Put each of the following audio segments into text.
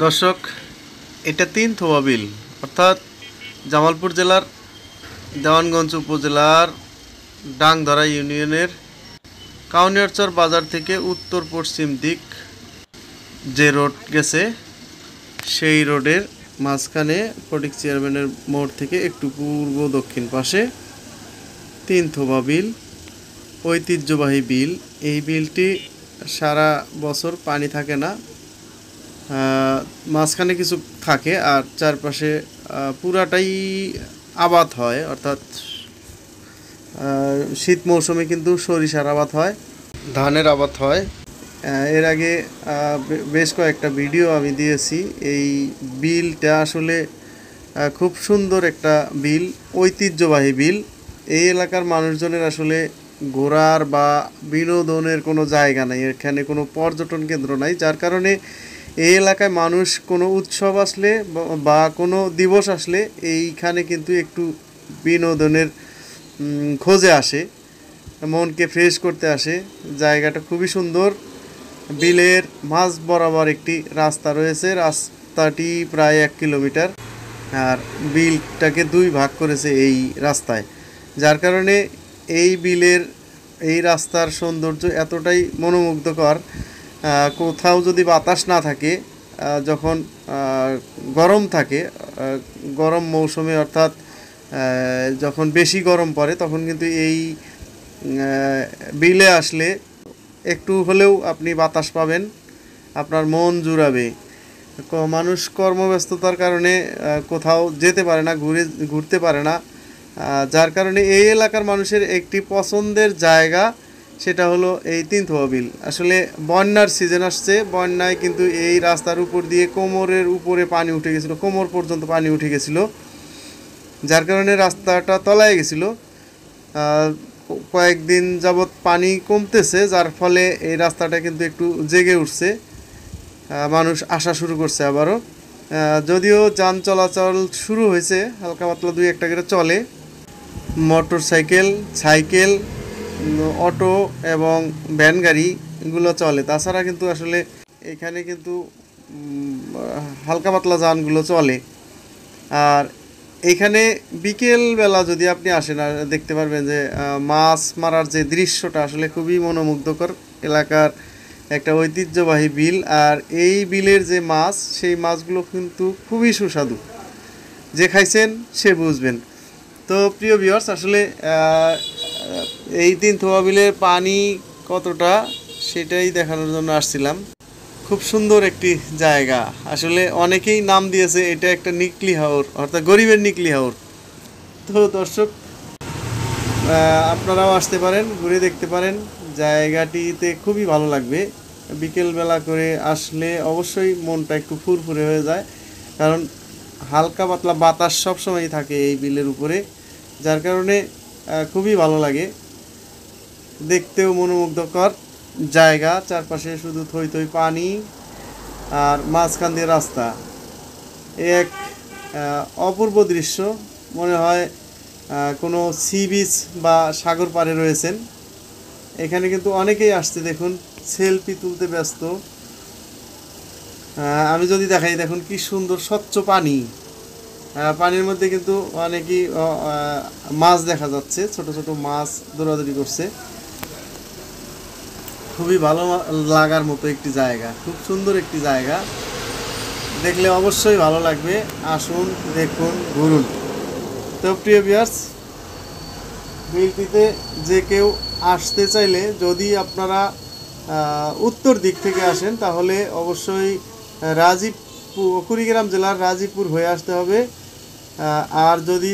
দর্শক, এটা তিনথোয়া বিল, অর্থাৎ জামালপুর জেলার দেওয়ানগঞ্জ উপজেলার ডাংধরা ইউনিয়নের কাউনিয়ারচর বাজার থেকে উত্তর পশ্চিম দিক যে রোড গেছে সেই রোডের মাঝখানে ফটিক চেয়ারম্যানের মোড় থেকে একটু পূর্ব দক্ষিণ পাশে তিনথোয়া বিল, ঐতিহ্যবাহী বিল। এই বিলটি সারা বছর পানি থাকে না, মাঝখানে কিছু থাকে আর চারপাশে পুরাটাই আবাদ হয়, অর্থাৎ শীত মৌসুমে কিন্তু সরিষার আবাদ হয়, ধানের আবাদ হয়। এর আগে বেশ কয়েকটা ভিডিও আমি দিয়েছি। এই বিলটা আসলে খুব সুন্দর একটা বিল, ঐতিহ্যবাহী বিল। এই এলাকার মানুষজনের আসলে ঘোরার বা বিনোদনের কোনো জায়গা নেই, এখানে কোনো পর্যটন কেন্দ্র নাই, যার কারণে এই এলাকায় মানুষ কোনো উৎসব আসলে বা কোনো দিবস আসলে এইখানে কিন্তু একটু বিনোদনের খোঁজে আসে, মনকে ফ্রেশ করতে আসে। জায়গাটা খুবই সুন্দর। বিলের মাঝ বরাবর একটি রাস্তা রয়েছে, রাস্তাটি প্রায় 1 কিলোমিটার, আর বিলটাকে 2 ভাগ করেছে এই রাস্তায়, যার কারণে এই বিলের এই রাস্তার সৌন্দর্য এতটাই মনোমুগ্ধকর। কোথাও যদি বাতাস না থাকে, যখন গরম থাকে, গরম মৌসুমে অর্থাৎ যখন বেশি গরম পড়ে, তখন কিন্তু এই বিলে আসলে একটু হলেও আপনি বাতাস পাবেন, আপনার মন জুড়াবে। মানুষ কর্মব্যস্ততার কারণে কোথাও যেতে পারে না, ঘুরতে পারে না, যার কারণে এই এলাকার মানুষের একটি পছন্দের জায়গা, সেটা হলো এই তিনথোয়া বিল। আসলে বন্যার সিজন আসছে, বন্যায় কিন্তু এই রাস্তার উপর দিয়ে কোমরের উপরে পানি উঠে গেছিলো, কোমর পর্যন্ত পানি উঠে গেছিলো, যার কারণে রাস্তাটা তলায় গেছিলো। কয়েকদিন যাবৎ পানি কমতেছে, যার ফলে এই রাস্তাটা কিন্তু একটু জেগে উঠছে, মানুষ আসা শুরু করছে আবারও। যদিও যান চলাচল শুরু হয়েছে, হালকা পাতলা 2-1 করে চলে, মোটর সাইকেল, সাইকেল, অটো এবং ভ্যান গাড়িগুলো চলে। তাছাড়া কিন্তু আসলে এখানে কিন্তু হালকা পাতলা যানগুলো চলে। আর এইখানে বিকেলবেলা যদি আপনি আসেন, আর দেখতে পারবেন যে মাছ মারার যে দৃশ্যটা আসলে খুবই মনোমুগ্ধকর। এলাকার একটা ঐতিহ্যবাহী বিল, আর এই বিলের যে মাছ, সেই মাছগুলো কিন্তু খুবই সুস্বাদু, যে খাইছেন সে বুঝবেন। তো প্রিয় ভিউয়ার্স, আসলে এই তিনথোয়া বিলের পানি কতটা সেটাই দেখানোর জন্য আসছিলাম। খুব সুন্দর একটি জায়গা, আসলে অনেকেই নাম দিয়েছে এটা একটা নিকলি হাওর, অর্থাৎ গরিবের নিকলি হাওর। তো দর্শক, আপনারাও আসতে পারেন, ঘুরে দেখতে পারেন, জায়গাটিতে খুবই ভালো লাগবে। বিকেলবেলা করে আসলে অবশ্যই মনটা একটু ফুরফুরে হয়ে যায়, কারণ হালকা পাতলা বাতাস সবসময়ই থাকে এই বিলের উপরে, যার কারণে খুবই ভালো লাগে, দেখতেও মনোমুগ্ধকর জায়গা। চারপাশে শুধু থই থই পানি আর মাঝখান দিয়ে রাস্তা, এক অপূর্ব দৃশ্য। মনে হয় কোনো সি বিচ বা সাগর পাড়ে রয়েছেন। এখানে কিন্তু অনেকেই আসছে, দেখুন সেলফি তুলতে ব্যস্ত। আমি যদি দেখাই, দেখুন কি সুন্দর স্বচ্ছ পানি, পানির মধ্যে কিন্তু অনেকই মাছ দেখা যাচ্ছে, ছোট ছোট মাছ দৌড়াদৌড়ি করছে। খুবই ভালো লাগার মতো একটি জায়গা, খুব সুন্দর একটি জায়গা, দেখলে অবশ্যই ভালো লাগবে। আসুন, দেখুন, ঘুরুন। তো প্রিয় ভিউয়ার্স, বিলটিতে যে কেউ আসতে চাইলে, যদি আপনারা উত্তর দিক থেকে আসেন, তাহলে অবশ্যই কুড়িগ্রাম জেলার রাজীবপুর হয়ে আসতে হবে। আর যদি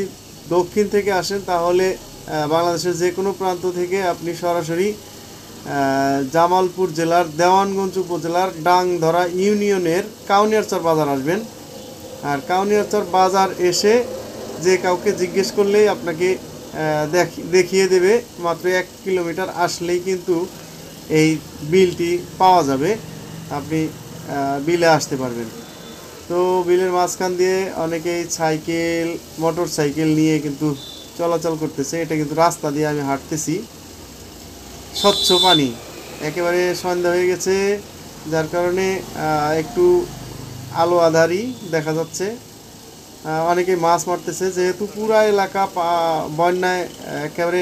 দক্ষিণ থেকে আসেন, তাহলে বাংলাদেশের যে কোনো প্রান্ত থেকে আপনি সরাসরি জামালপুর জেলার দেওয়ানগঞ্জ উপজেলার ডাংধরা ইউনিয়নের কাউনিয়ারচর বাজার আসবেন। আর কাউনিয়ারচর বাজার এসে যে কাউকে জিজ্ঞেস করলেই আপনাকে দেখিয়ে দেবে। মাত্র 1 কিলোমিটার আসলেই কিন্তু এই বিলটি পাওয়া যাবে, আপনি বিলে আসতে পারবেন। তো বিলের মাঝখান দিয়ে অনেকেই সাইকেল, মোটর সাইকেল নিয়ে কিন্তু চলাচল করতেছে। এটা কিন্তু রাস্তা দিয়ে আমি হাঁটতেছি, স্বচ্ছ পানি, একেবারে সন্ধ্যা হয়ে গেছে, যার কারণে একটু আলো আঁধারি দেখা যাচ্ছে। অনেকে মাছ মারতেছে, যেহেতু পুরা এলাকা বন্যায় একেবারে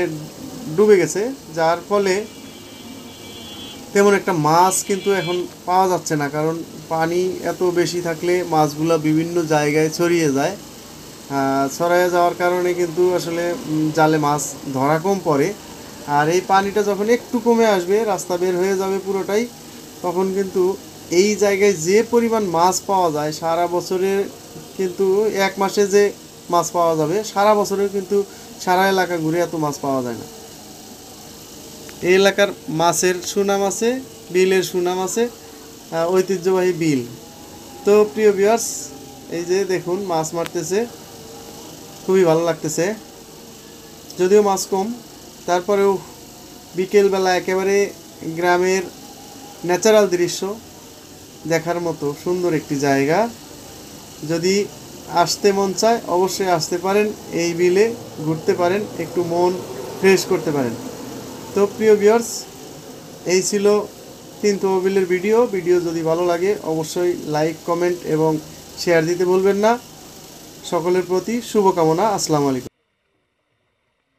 ডুবে গেছে, যার ফলে তেমন একটা মাছ কিন্তু এখন পাওয়া যাচ্ছে না, কারণ পানি এত বেশি থাকলে মাছগুলো বিভিন্ন জায়গায় ছড়িয়ে যায়। ছড়িয়ে যাওয়ার কারণে কিন্তু আসলে জালে মাছ ধরা কম পড়ে। আর এই পানিটা যখন একটু কমে আসবে, রাস্তা বের হয়ে যাবে পুরোটাই, তখন কিন্তু এই জায়গায় যে পরিমাণ মাছ পাওয়া যায় সারা বছরের, কিন্তু এক মাসে যে মাছ পাওয়া যাবে সারা বছরের কিন্তু সারা এলাকা ঘুরে এত মাছ পাওয়া যায় না। এই এলাকার মাছের সুনাম আছে, বিলের সুনাম আছে, ঐতিহ্যবাহী বিল। তো প্রিয় ভিউয়ার্স, এই যে দেখুন মাছ মারতেছে, খুবই ভালো লাগতেছে। যদিও মাছ কম, তারপরেও বিকেলবেলা একেবারে গ্রামের ন্যাচারাল দৃশ্য দেখার মতো সুন্দর একটি জায়গা। যদি আসতে মন চায় অবশ্যই আসতে পারেন, এই বিলে ঘুরতে পারেন, একটু মন ফ্রেশ করতে পারেন। তো প্রিয় ভিউয়ার্স, এই ছিল 3 তহবিলের ভিডিও যদি ভালো লাগে অবশ্যই লাইক, কমেন্ট এবং শেয়ার দিতে ভুলবেন না। সকলের প্রতি শুভকামনা। আসসালামু আলাইকুম।